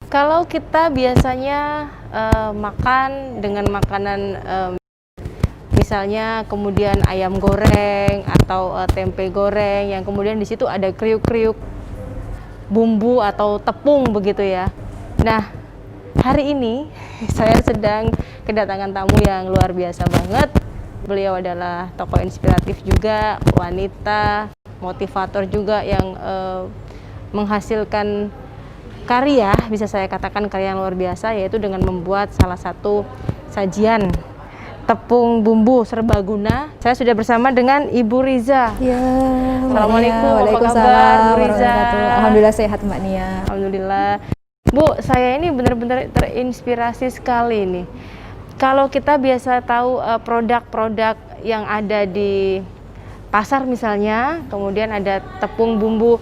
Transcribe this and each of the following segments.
Kalau kita biasanya makan dengan makanan misalnya kemudian ayam goreng atau tempe goreng yang kemudian di situ ada kriuk-kriuk bumbu atau tepung begitu ya. Nah, hari ini saya sedang kedatangan tamu yang luar biasa banget. Beliau adalah tokoh inspiratif juga, wanita, motivator juga yang menghasilkan karya, bisa saya katakan karya yang luar biasa, yaitu dengan membuat salah satu sajian tepung bumbu serbaguna. Saya sudah bersama dengan Ibu Riza. Ya, Assalamualaikum, apa kabar Bu Riza? Alhamdulillah sehat Mbak Nia. Alhamdulillah. Bu, saya ini benar-benar terinspirasi sekali nih. Kalau kita biasa tahu produk-produk yang ada di pasar misalnya, kemudian ada tepung bumbu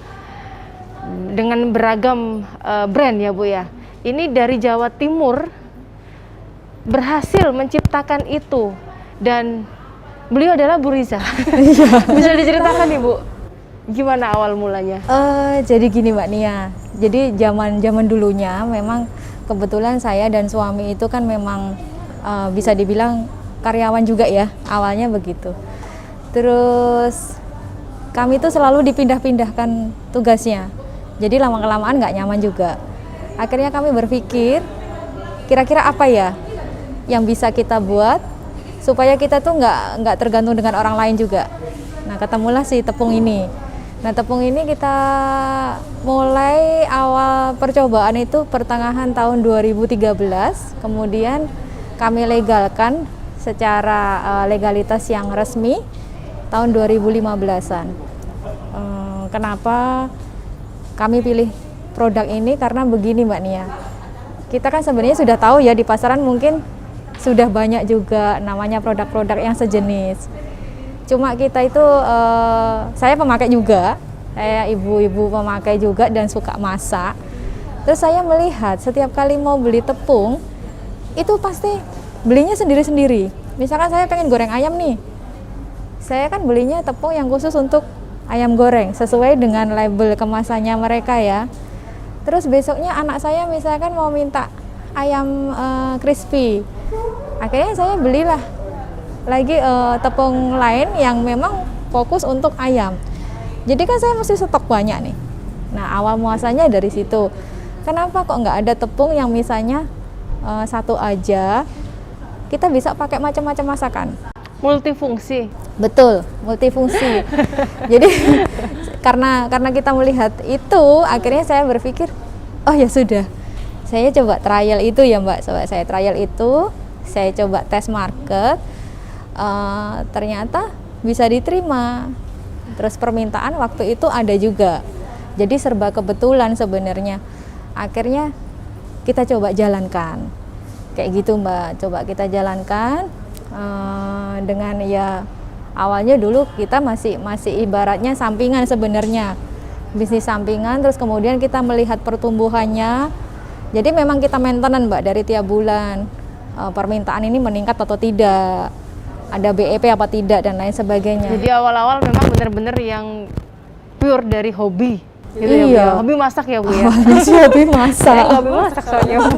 dengan beragam brand ya Bu ya. Ini dari Jawa Timur berhasil menciptakan itu, dan beliau adalah Bu Riza. Bisa diceritakan Ibu, gimana awal mulanya? Jadi gini Mbak Nia, jadi zaman dulunya memang kebetulan saya dan suami itu kan memang bisa dibilang karyawan juga ya, awalnya begitu. Terus kami itu selalu dipindah-pindahkan tugasnya, jadi lama-kelamaan nggak nyaman juga. Akhirnya kami berpikir, kira-kira apa ya yang bisa kita buat supaya kita tuh nggak tergantung dengan orang lain juga. Nah, ketemulah si tepung ini. Nah, tepung ini kita mulai awal percobaan itu pertengahan tahun 2013, kemudian kami legalkan secara legalitas yang resmi tahun 2015-an. Kenapa kami pilih produk ini? Karena begini Mbak Nia, kita kan sebenarnya sudah tahu ya di pasaran mungkin sudah banyak juga namanya produk-produk yang sejenis. Cuma kita itu, saya pemakai juga, saya ibu-ibu pemakai juga dan suka masak. Terus saya melihat setiap kali mau beli tepung, itu pasti belinya sendiri-sendiri. Misalkan saya pengen goreng ayam nih, saya kan belinya tepung yang khusus untuk ayam goreng, sesuai dengan label kemasannya mereka ya. Terus besoknya anak saya misalkan mau minta ayam crispy, akhirnya saya belilah lagi tepung lain yang memang fokus untuk ayam. Jadi kan saya mesti stok banyak nih. Nah, awal muasalnya dari situ. Kenapa kok nggak ada tepung yang misalnya satu aja kita bisa pakai macam-macam masakan? Multifungsi. Betul, multifungsi. Jadi karena kita melihat itu, akhirnya saya berpikir, oh ya sudah, saya coba trial itu ya Mbak. Saya trial itu, saya coba tes market, ternyata bisa diterima. Terus permintaan waktu itu ada juga. Jadi serba kebetulan sebenarnya. Akhirnya kita coba jalankan. Kayak gitu Mbak, coba kita jalankan dengan ya awalnya dulu kita masih ibaratnya sampingan sebenarnya. Bisnis sampingan, terus kemudian kita melihat pertumbuhannya. Jadi memang kita maintenance Mbak dari tiap bulan. Permintaan ini meningkat atau tidak, ada BEP apa tidak dan lain sebagainya. Jadi awal-awal memang benar-benar yang pure dari hobi gitu iya. Ya Bu. Hobi masak ya Bu ya. Hobi masak. Hobi masak soalnya Bu.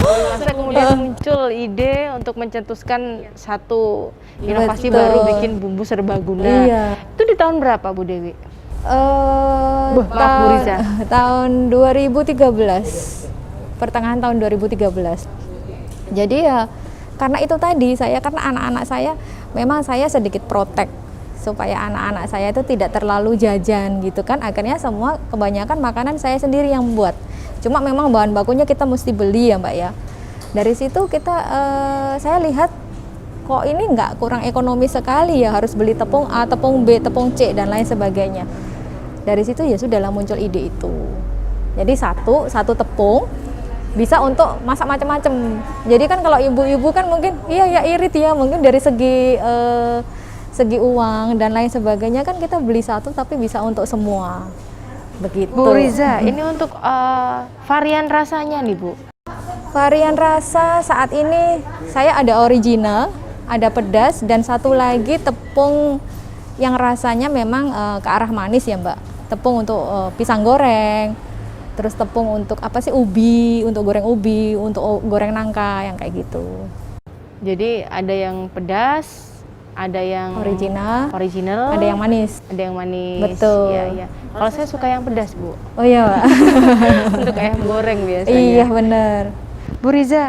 Hobi masak, kemudian muncul ide untuk mencetuskan satu inovasi baru, bikin bumbu serbaguna. Iya. Itu di tahun berapa Bu Dewi? Maaf Bu Riza. Tahun 2013, pertengahan tahun 2013. Jadi ya karena itu tadi karena anak-anak saya memang saya sedikit protek supaya anak-anak saya itu tidak terlalu jajan gitu kan. Akhirnya kebanyakan makanan saya sendiri yang buat. Cuma memang bahan bakunya kita mesti beli ya Mbak ya. Dari situ saya lihat kok ini nggak kurang ekonomis sekali ya, harus beli tepung A, tepung B, tepung C dan lain sebagainya. Dari situ ya sudahlah muncul ide itu. Jadi satu tepung bisa untuk masak macam-macam. Jadi kan kalau ibu-ibu kan mungkin iya ya irit ya, mungkin dari segi uang dan lain sebagainya kan kita beli satu tapi bisa untuk semua. Begitu. Bu Riza, ini untuk varian rasanya nih Bu. Varian rasa saat ini saya ada original, ada pedas, dan satu lagi tepung yang rasanya memang ke arah manis ya Mbak. Tepung untuk pisang goreng, Terus tepung untuk apa sih, ubi, untuk goreng ubi, untuk goreng nangka yang kayak gitu. Jadi ada yang pedas, ada yang Original, original, ada yang manis. ada yang manis. Betul. Iya, iya. Kalau saya suka yang pedas, Bu. Oh iya, Pak. Untuk ayam goreng biasanya. Iya, bener. Bu Riza,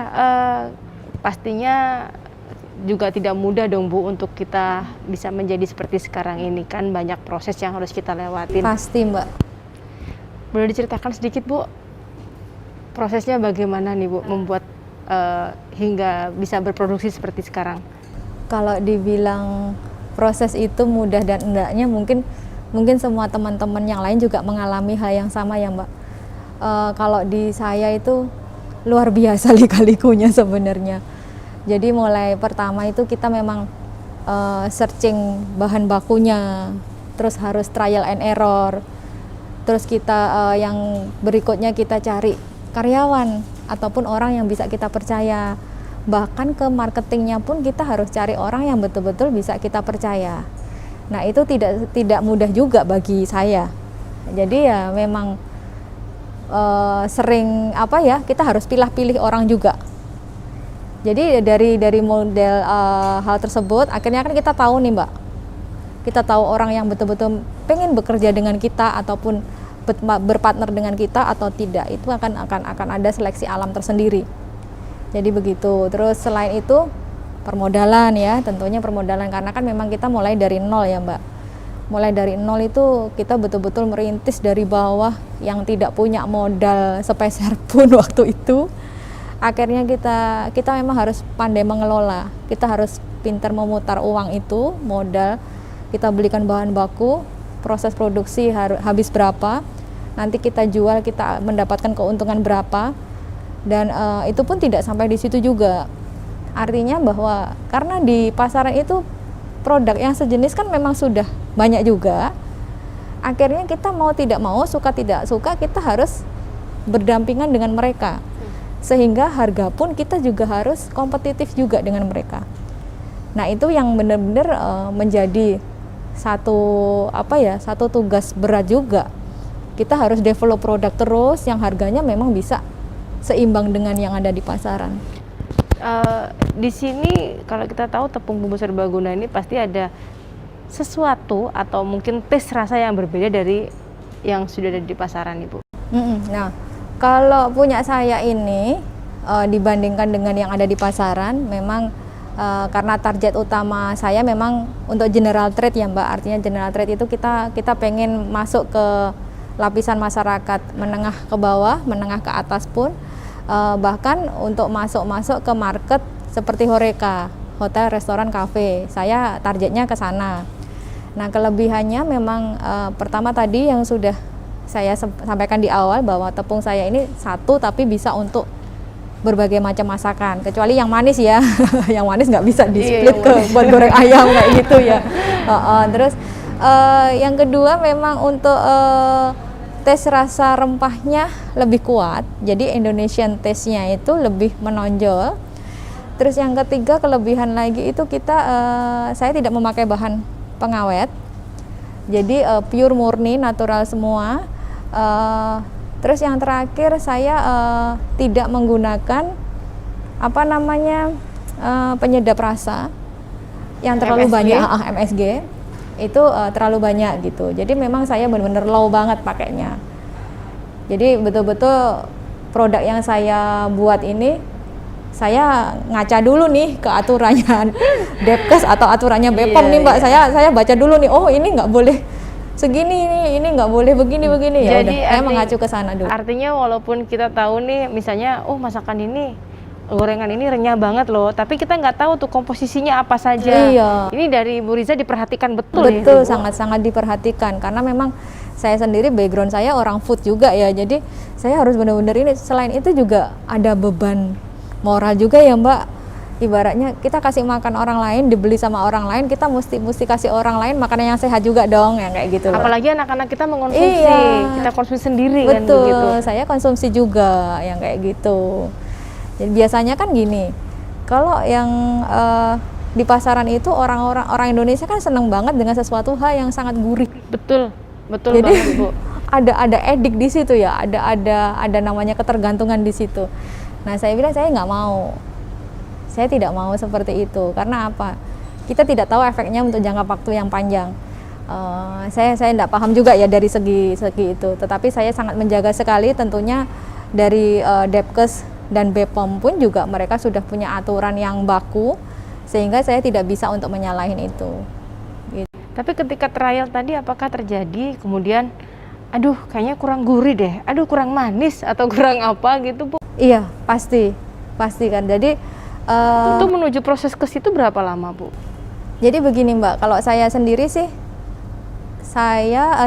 pastinya juga tidak mudah dong Bu untuk kita bisa menjadi seperti sekarang ini, kan banyak proses yang harus kita lewatin. Pasti, Mbak. Boleh diceritakan sedikit Bu, prosesnya bagaimana nih Bu membuat hingga bisa berproduksi seperti sekarang? Kalau dibilang proses itu mudah dan enggaknya, mungkin semua teman-teman yang lain juga mengalami hal yang sama ya Mbak. Kalau di saya itu luar biasa lika-likunya sebenarnya. Jadi mulai pertama itu kita memang searching bahan bakunya, terus harus trial and error. Terus kita yang berikutnya kita cari karyawan ataupun orang yang bisa kita percaya. Bahkan ke marketingnya pun kita harus cari orang yang betul-betul bisa kita percaya. Nah itu tidak mudah juga bagi saya. Jadi ya memang sering kita harus pilih-pilih orang juga. Jadi dari model hal tersebut akhirnya kan kita tahu nih Mbak, kita tahu orang yang betul-betul pengen bekerja dengan kita ataupun berpartner dengan kita atau tidak. Itu akan ada seleksi alam tersendiri. Jadi begitu. Terus selain itu permodalan ya, tentunya permodalan karena kan memang kita mulai dari nol ya Mbak. Mulai dari nol itu kita betul-betul merintis dari bawah yang tidak punya modal sepeser pun waktu itu. Akhirnya kita memang harus pandai mengelola. Kita harus pintar memutar uang itu, modal. Kita belikan bahan baku, proses produksi habis berapa, nanti kita jual, kita mendapatkan keuntungan berapa. Dan itu pun tidak sampai di situ juga. Artinya bahwa karena di pasaran itu produk yang sejenis kan memang sudah banyak juga. Akhirnya kita mau tidak mau, suka tidak suka, kita harus berdampingan dengan mereka. Sehingga harga pun kita juga harus kompetitif juga dengan mereka. Nah, itu yang benar-benar menjadi satu tugas berat juga. Kita harus develop produk terus yang harganya memang bisa seimbang dengan yang ada di pasaran. Di sini kalau kita tahu tepung bumbu serbaguna ini pasti ada sesuatu atau mungkin taste rasa yang berbeda dari yang sudah ada di pasaran Ibu. Nah, kalau punya saya ini dibandingkan dengan yang ada di pasaran, memang karena target utama saya memang untuk general trade ya Mbak. Artinya general trade itu kita pengen masuk ke lapisan masyarakat menengah ke bawah, menengah ke atas pun. Bahkan untuk masuk ke market seperti HoReCa, hotel, restoran, kafe. Saya targetnya ke sana. Nah, kelebihannya memang pertama tadi yang sudah saya sampaikan di awal bahwa tepung saya ini satu tapi bisa untuk berbagai macam masakan. Kecuali yang manis ya, yang manis nggak bisa di split buat goreng ayam kayak gitu ya. Terus yang kedua memang untuk tes rasa rempahnya lebih kuat, jadi Indonesian taste-nya itu lebih menonjol. Terus yang ketiga kelebihan lagi itu saya tidak memakai bahan pengawet, jadi pure murni natural semua. Terus yang terakhir saya tidak menggunakan penyedap rasa yang terlalu banyak, MSG. Itu terlalu banyak gitu. Jadi memang saya benar-benar low banget pakainya. Jadi betul-betul produk yang saya buat ini saya ngaca dulu nih ke aturannya Depkes atau aturannya BPOM nih Mbak. Saya baca dulu nih, oh ini nggak boleh segini nih, ini nggak boleh begini ya. Jadi saya mengacu ke sana dulu. Artinya walaupun kita tahu nih misalnya masakan ini, gorengan ini renyah banget loh, tapi kita nggak tahu tuh komposisinya apa saja. Iya. Ini dari Bu Riza diperhatikan betul. Betul, sangat-sangat diperhatikan karena memang saya sendiri background saya orang food juga ya. Jadi saya harus benar-benar ini. Selain itu juga ada beban moral juga ya Mbak. Ibaratnya kita kasih makan orang lain, dibeli sama orang lain, kita mesti kasih orang lain makanan yang sehat juga dong, yang kayak gitu loh. Apalagi anak-anak kita mengkonsumsi, kita konsumsi sendiri. Betul, kan begitu. Saya konsumsi juga yang kayak gitu. Jadi biasanya kan gini, kalau yang di pasaran itu orang Indonesia kan seneng banget dengan sesuatu hal yang sangat gurih. Betul Jadi, banget Bu. ada edik di situ ya, ada namanya ketergantungan di situ. Nah saya bilang saya nggak mau, saya tidak mau seperti itu. Karena apa? Kita tidak tahu efeknya untuk jangka waktu yang panjang. Saya tidak paham juga ya dari segi itu. Tetapi saya sangat menjaga sekali, tentunya dari Depkes dan BPOM pun juga mereka sudah punya aturan yang baku, sehingga saya tidak bisa untuk menyalahin itu. Gitu. Tapi ketika trial tadi apakah terjadi kemudian, aduh kayaknya kurang gurih deh, aduh kurang manis atau kurang apa gitu Bu? Iya, pasti kan. Jadi itu menuju proses ke situ berapa lama Bu? Jadi begini Mbak, kalau saya sendiri sih,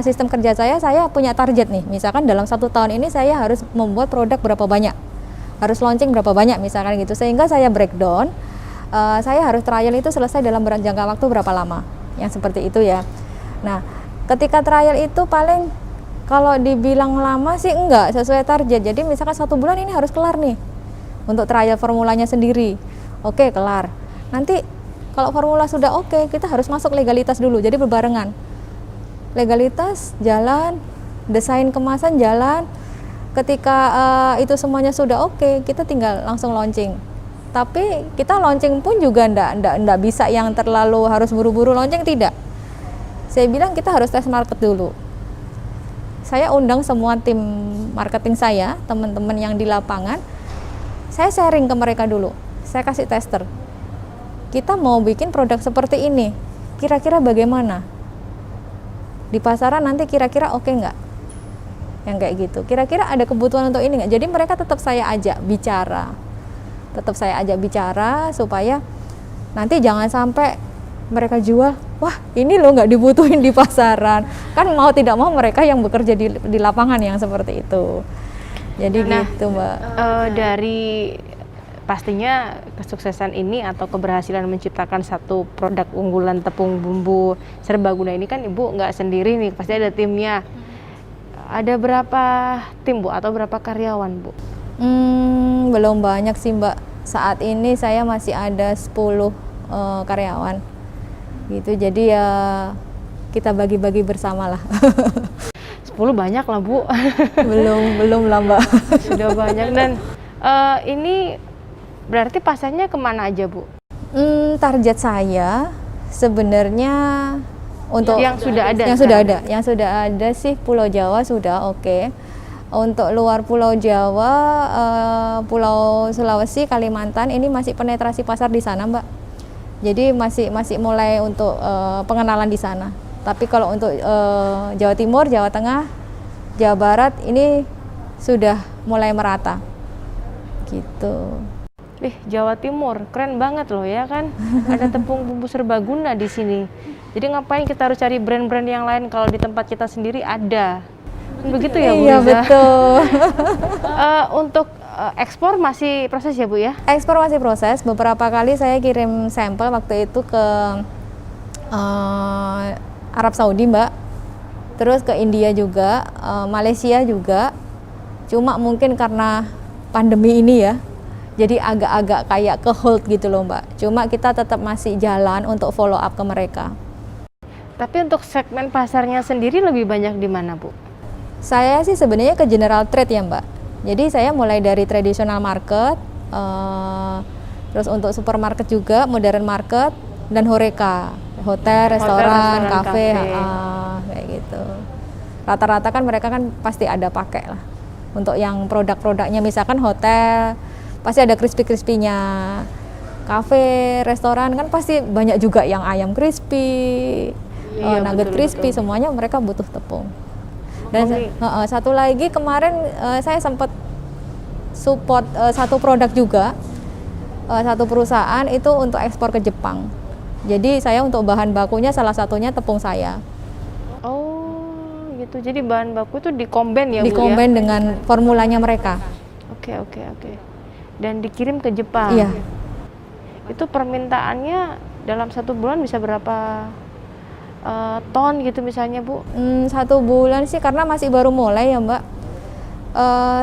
sistem kerja saya punya target nih. Misalkan dalam 1 tahun ini saya harus membuat produk berapa banyak, harus launching berapa banyak misalkan gitu. Sehingga saya breakdown, saya harus trial itu selesai dalam jangka waktu berapa lama, yang seperti itu ya. Nah, ketika trial itu paling kalau dibilang lama sih enggak sesuai target. Jadi misalkan 1 bulan ini harus kelar nih untuk trial formulanya sendiri. Oke, kelar. Nanti kalau formula sudah oke, kita harus masuk legalitas dulu. Jadi berbarengan. Legalitas jalan, desain kemasan jalan. Ketika itu semuanya sudah oke, kita tinggal langsung launching. Tapi kita launching pun juga enggak bisa yang terlalu harus buru-buru launching, tidak. Saya bilang kita harus tes market dulu. Saya undang semua tim marketing saya, teman-teman yang di lapangan. Saya sharing ke mereka dulu. Saya kasih tester. Kita mau bikin produk seperti ini, kira-kira bagaimana? Di pasaran nanti kira-kira oke nggak? Yang kayak gitu. Kira-kira ada kebutuhan untuk ini nggak? Jadi mereka tetap saya ajak bicara, supaya nanti jangan sampai mereka jual, wah ini loh nggak dibutuhin di pasaran. Kan mau tidak mau mereka yang bekerja di lapangan yang seperti itu. Jadi gitu Mbak. Dari pastinya kesuksesan ini atau keberhasilan menciptakan satu produk unggulan tepung bumbu serbaguna ini kan Ibu nggak sendiri nih, pasti ada timnya. Ada berapa tim Bu atau berapa karyawan Bu? Belum banyak sih Mbak. Saat ini saya masih ada 10 karyawan. Gitu. Jadi ya kita bagi-bagi bersama lah. 10 banyak lah Bu. belum lah Mbak. Sudah banyak. Dan ini berarti pasarnya kemana aja Bu? Target saya sebenarnya untuk yang sudah ada sih Pulau Jawa sudah oke. Untuk luar Pulau Jawa, Pulau Sulawesi, Kalimantan ini masih penetrasi pasar di sana Mbak. Jadi masih mulai untuk pengenalan di sana. Tapi kalau untuk Jawa Timur, Jawa Tengah, Jawa Barat ini sudah mulai merata. Gitu. Jawa Timur, keren banget loh ya kan. Ada tepung bumbu serbaguna di sini. Jadi ngapain kita harus cari brand-brand yang lain kalau di tempat kita sendiri ada. Begitu ya Bu? Iya betul. Untuk ekspor masih proses ya Bu ya? Ekspor masih proses. Beberapa kali saya kirim sampel waktu itu ke Arab Saudi Mbak. Terus ke India juga, Malaysia juga. Cuma mungkin karena pandemi ini ya, jadi agak-agak kayak ke hold gitu loh Mbak. Cuma kita tetap masih jalan untuk follow up ke mereka. Tapi untuk segmen pasarnya sendiri lebih banyak di mana Bu? Saya sih sebenarnya ke general trade ya Mbak. Jadi saya mulai dari traditional market, terus untuk supermarket juga, modern market, dan horeca, hotel, restoran, kafe, kayak gitu. Rata-rata kan mereka kan pasti ada pakai lah. Untuk yang produk-produknya misalkan hotel, pasti ada crispy-crispy-nya. Kafe, restoran kan pasti banyak juga yang ayam crispy, nugget crispy, semuanya mereka butuh tepung. Dan satu lagi kemarin saya sempat support satu produk juga, satu perusahaan itu untuk ekspor ke Jepang. Jadi saya untuk bahan bakunya salah satunya tepung saya. Oh gitu, jadi bahan baku itu dikomben ya Bu ya? Dikomben dengan formulanya mereka. Oke. Dan dikirim ke Jepang? Iya. Itu permintaannya dalam 1 bulan bisa berapa ton gitu misalnya Bu? 1 bulan sih karena masih baru mulai ya Mbak.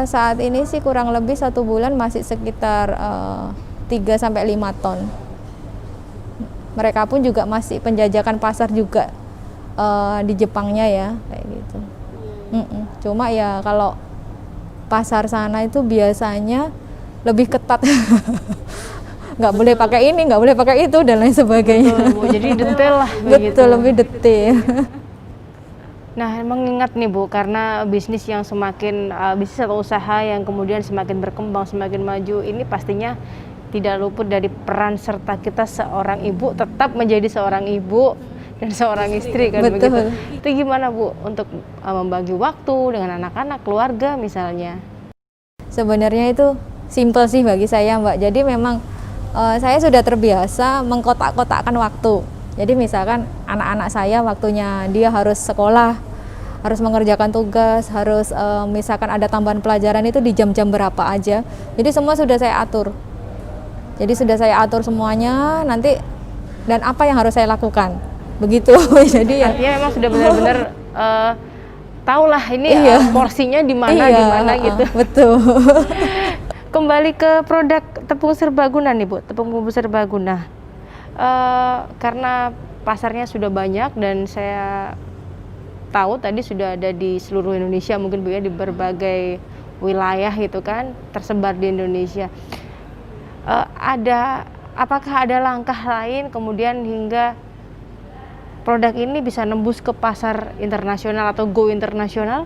Saat ini sih kurang lebih 1 bulan masih sekitar 3-5 ton. Mereka pun juga masih penjajakan pasar juga di Jepangnya ya, kayak gitu. Cuma ya kalau pasar sana itu biasanya lebih ketat. Nggak boleh pakai ini, nggak boleh pakai itu, dan lain sebagainya. Betul, Bu. Jadi detail lah Betul, begitu. lebih detail. Nah, mengingat nih Bu, karena bisnis yang semakin bisnis atau usaha yang kemudian semakin berkembang, semakin maju, ini pastinya tidak luput dari peran serta kita seorang ibu tetap menjadi seorang ibu dan seorang istri kan. Betul. Begitu. Itu gimana Bu untuk membagi waktu dengan anak-anak, keluarga misalnya? Sebenarnya itu simpel sih bagi saya, Mbak. Jadi memang saya sudah terbiasa mengkotak-kotakkan waktu. Jadi misalkan anak-anak saya waktunya dia harus sekolah, harus mengerjakan tugas, harus misalkan ada tambahan pelajaran itu di jam-jam berapa aja. Jadi semua sudah saya atur. Jadi sudah saya atur semuanya nanti, dan apa yang harus saya lakukan. Begitu. Jadi ya Artinya memang sudah benar-benar tahulah ini Iya. porsinya di mana gitu. Betul. Kembali ke produk tepung serbaguna nih Bu, tepung bumbu serbaguna. Karena pasarnya sudah banyak dan saya tahu tadi sudah ada di seluruh Indonesia mungkin Bu ya, di berbagai wilayah gitu kan, tersebar di Indonesia. Apakah ada langkah lain kemudian hingga produk ini bisa nembus ke pasar internasional atau go internasional?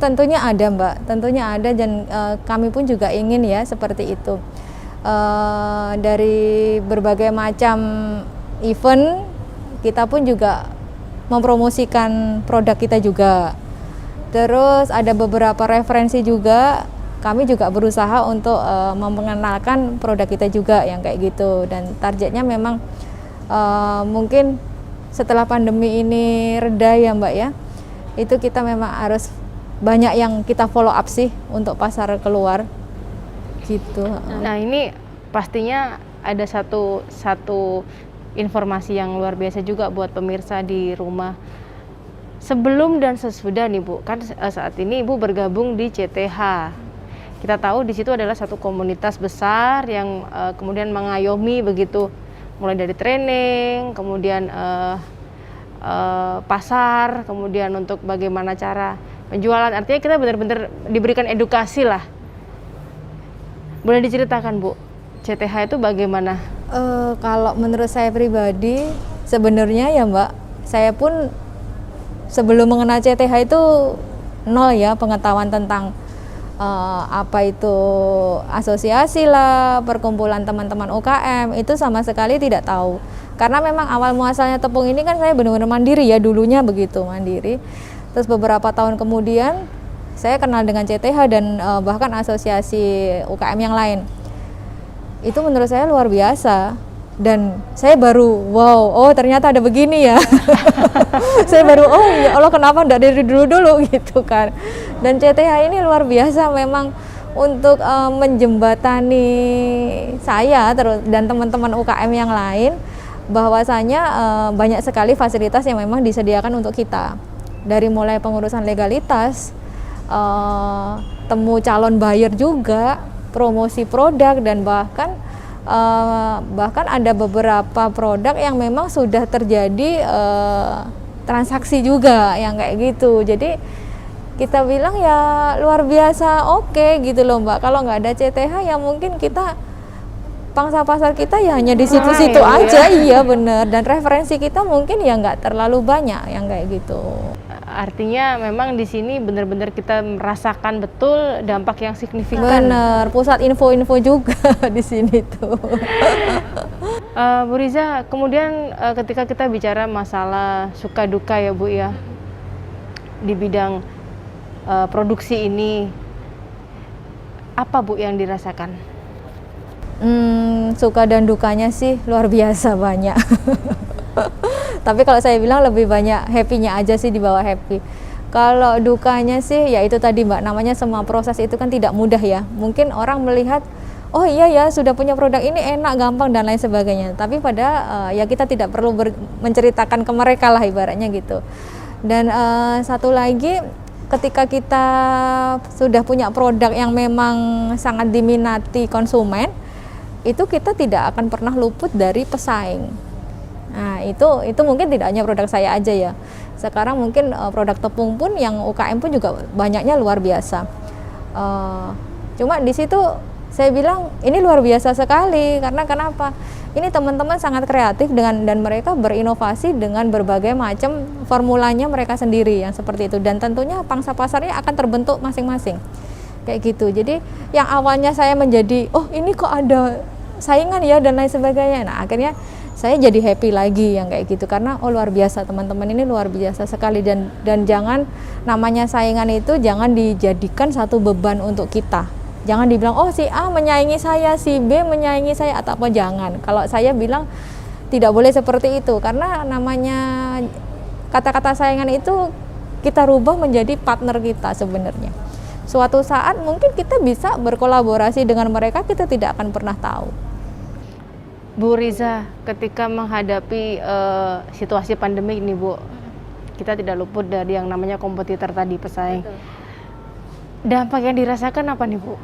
Tentunya ada, Mbak. Tentunya ada, dan kami pun juga ingin ya seperti itu. Dari berbagai macam event, kita pun juga mempromosikan produk kita juga. Terus ada beberapa referensi juga, kami juga berusaha untuk memperkenalkan produk kita juga yang kayak gitu. Dan targetnya memang mungkin setelah pandemi ini reda ya Mbak ya, itu kita memang harus banyak yang kita follow up sih untuk pasar keluar gitu. Nah ini pastinya ada satu informasi yang luar biasa juga buat pemirsa di rumah. Sebelum dan sesudah nih Bu, kan saat ini Ibu bergabung di CTH. Kita tahu di situ adalah satu komunitas besar yang kemudian mengayomi begitu, mulai dari training, kemudian pasar, kemudian untuk bagaimana cara penjualan. Artinya kita benar-benar diberikan edukasi lah. Boleh diceritakan Bu, CTH itu bagaimana? Kalau menurut saya pribadi, sebenarnya ya Mbak, saya pun sebelum mengenal CTH itu nol ya pengetahuan tentang apa itu asosiasi lah, perkumpulan teman-teman UKM, itu sama sekali tidak tahu. Karena memang awal muasalnya tepung ini kan saya benar-benar mandiri ya, dulunya begitu mandiri. Terus beberapa tahun kemudian saya kenal dengan CTH dan bahkan asosiasi UKM yang lain. Itu menurut saya luar biasa. Dan saya baru wow, oh ternyata ada begini ya. Saya baru oh ya Allah, kenapa enggak dari dulu gitu kan. Dan CTH ini luar biasa memang untuk menjembatani saya terus dan teman-teman UKM yang lain, bahwasanya banyak sekali fasilitas yang memang disediakan untuk kita. Dari mulai pengurusan legalitas, temu calon buyer juga, promosi produk, dan bahkan ada beberapa produk yang memang sudah terjadi transaksi juga yang kayak gitu. Jadi kita bilang ya luar biasa, oke gitu loh Mbak. Kalau nggak ada CTH ya mungkin kita pangsa pasar kita ya hanya di situ-situ aja. Iya bener, dan referensi kita mungkin ya nggak terlalu banyak yang kayak gitu. Artinya memang di sini benar-benar kita merasakan betul dampak yang signifikan. Bener, pusat info-info juga di sini tuh. Bu Riza, kemudian ketika kita bicara masalah suka duka ya Bu ya, di bidang produksi ini, apa Bu yang dirasakan? Suka dan dukanya sih luar biasa banyak. Tapi kalau saya bilang lebih banyak happy-nya aja sih, di bawah happy. Kalau dukanya sih ya itu tadi Mbak, namanya semua proses itu kan tidak mudah ya. Mungkin orang melihat oh iya ya sudah punya produk ini enak, gampang dan lain sebagainya. Tapi pada ya kita tidak perlu menceritakan ke mereka lah ibaratnya gitu. Dan satu lagi, ketika kita sudah punya produk yang memang sangat diminati konsumen, itu kita tidak akan pernah luput dari pesaing. Nah itu mungkin tidak hanya produk saya aja ya. Sekarang mungkin produk tepung pun yang UKM pun juga banyaknya luar biasa. Cuma di situ saya bilang ini luar biasa sekali, karena kenapa? Ini teman-teman sangat kreatif dan mereka berinovasi dengan berbagai macam formulanya mereka sendiri yang seperti itu, dan tentunya pangsa pasarnya akan terbentuk masing-masing kayak gitu. Jadi yang awalnya saya menjadi oh ini kok ada saingan ya dan lain sebagainya, nah akhirnya saya jadi happy lagi yang kayak gitu, karena oh luar biasa teman-teman, ini luar biasa sekali, dan jangan namanya saingan itu jangan dijadikan satu beban untuk kita. Jangan dibilang oh si A menyaingi saya, si B menyaingi saya atau apa, jangan. Kalau saya bilang tidak boleh seperti itu, karena namanya kata-kata saingan itu kita rubah menjadi partner kita sebenarnya. Suatu saat mungkin kita bisa berkolaborasi dengan mereka, kita tidak akan pernah tahu. Bu Riza, ketika menghadapi situasi pandemi ini Bu, kita tidak luput dari yang namanya kompetitor tadi, pesaing. Betul. Dampak yang dirasakan apa nih Bu?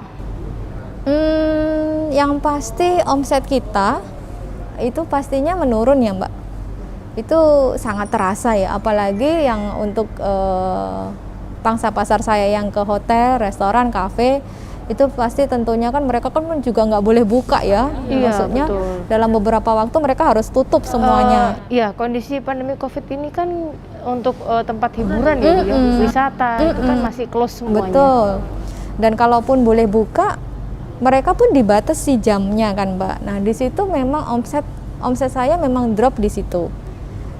Yang pasti omset kita itu pastinya menurun ya Mbak. Itu sangat terasa ya, apalagi yang untuk pangsa pasar saya yang ke hotel, restoran, kafe, itu pasti tentunya kan mereka kan juga nggak boleh buka ya. Iya, maksudnya betul. dalam beberapa waktu mereka harus tutup semuanya. Iya, kondisi pandemi COVID ini kan untuk tempat hiburan ya, Bu, ya, wisata itu kan masih close semuanya. Betul. Dan kalaupun boleh buka, mereka pun dibatasi jamnya kan Mbak. Nah di situ memang omset saya memang drop di situ.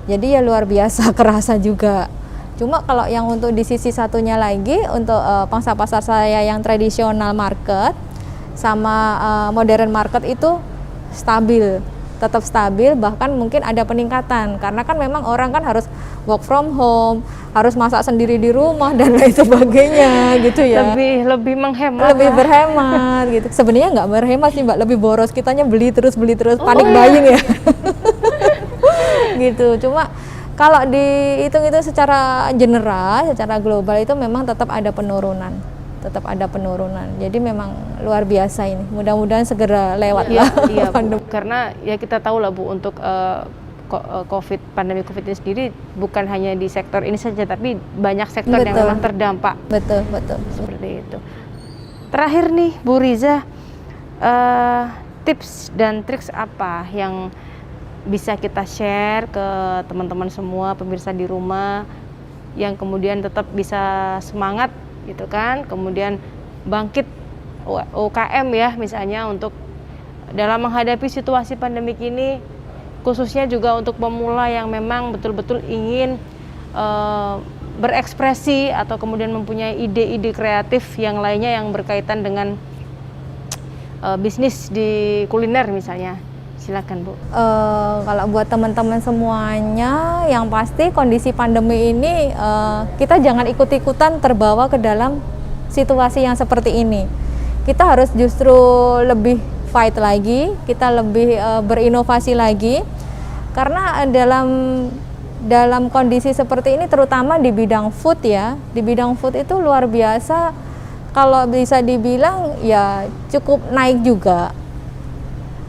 Jadi ya luar biasa kerasa juga. Cuma kalau yang untuk di sisi satunya lagi, untuk pangsa pasar saya yang tradisional market sama modern market itu stabil, tetap stabil, bahkan mungkin ada peningkatan, karena kan memang orang kan harus work from home, harus masak sendiri di rumah dan lain sebagainya gitu ya. Lebih menghemat. Lebih berhemat gitu. Sebenarnya nggak berhemat sih Mbak, lebih boros, kitanya beli terus panik buying ya. Gitu. Cuma kalau dihitung itu secara general, secara global itu memang tetap ada penurunan. Jadi memang luar biasa ini. Mudah-mudahan segera lewat lah. Iya, Bu. Karena ya kita tahu lah Bu, untuk pandemi COVID ini sendiri bukan hanya di sektor ini saja, tapi banyak sektor yang memang terdampak. Betul. Seperti itu. Terakhir nih Bu Riza, tips dan triks apa yang bisa kita share ke teman-teman semua pemirsa di rumah yang kemudian tetap bisa semangat gitu kan, kemudian bangkit UKM ya misalnya untuk dalam menghadapi situasi pandemik ini, khususnya juga untuk pemula yang memang betul-betul ingin berekspresi atau kemudian mempunyai ide-ide kreatif yang lainnya yang berkaitan dengan bisnis di kuliner misalnya. Silakan Bu. Kalau buat teman-teman semuanya, yang pasti kondisi pandemi ini kita jangan ikut-ikutan terbawa ke dalam situasi yang seperti ini. Kita harus justru lebih fight lagi, kita lebih berinovasi lagi, karena dalam kondisi seperti ini, terutama di bidang food ya, di bidang food itu luar biasa. Kalau bisa dibilang ya cukup naik juga.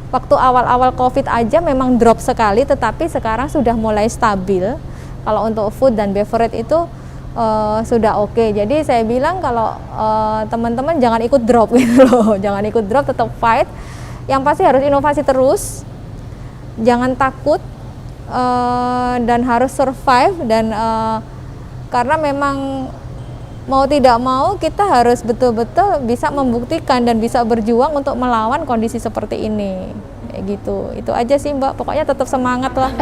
Waktu awal-awal COVID aja memang drop sekali, tetapi sekarang sudah mulai stabil. Kalau untuk food dan beverage itu sudah oke. Jadi saya bilang kalau teman-teman jangan ikut drop gitu loh, jangan ikut drop, tetap fight. Yang pasti harus inovasi terus, jangan takut dan harus survive, dan karena memang mau tidak mau kita harus betul-betul bisa membuktikan dan bisa berjuang untuk melawan kondisi seperti ini, kayak gitu. Itu aja sih Mbak, pokoknya tetap semangat lah.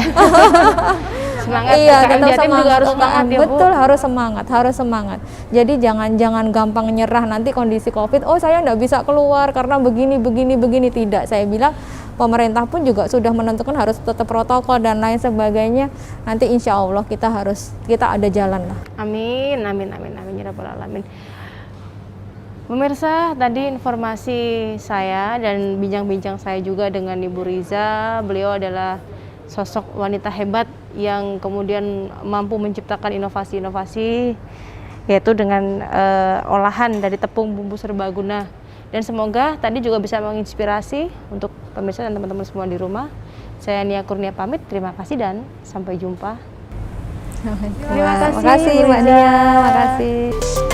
Semangat. Iya, tetap semangat. juga harus semangat ya, Bu. Betul, harus semangat. Jadi jangan gampang nyerah nanti kondisi COVID. Oh saya nggak bisa keluar karena begini. Tidak, saya bilang pemerintah pun juga sudah menentukan harus tetap protokol dan lain sebagainya. Nanti insya Allah kita ada jalan lah. Amin ya rabbal alamin. Pemirsa, tadi informasi saya dan bincang-bincang saya juga dengan Ibu Riza. Beliau adalah sosok wanita hebat yang kemudian mampu menciptakan inovasi-inovasi, yaitu dengan olahan dari tepung bumbu serbaguna. Dan semoga tadi juga bisa menginspirasi untuk pemirsa dan teman-teman semua di rumah. Saya Nia Kurnia pamit, terima kasih dan sampai jumpa. Terima kasih, Makasih Bu Mbak Riza. Nia, makasih.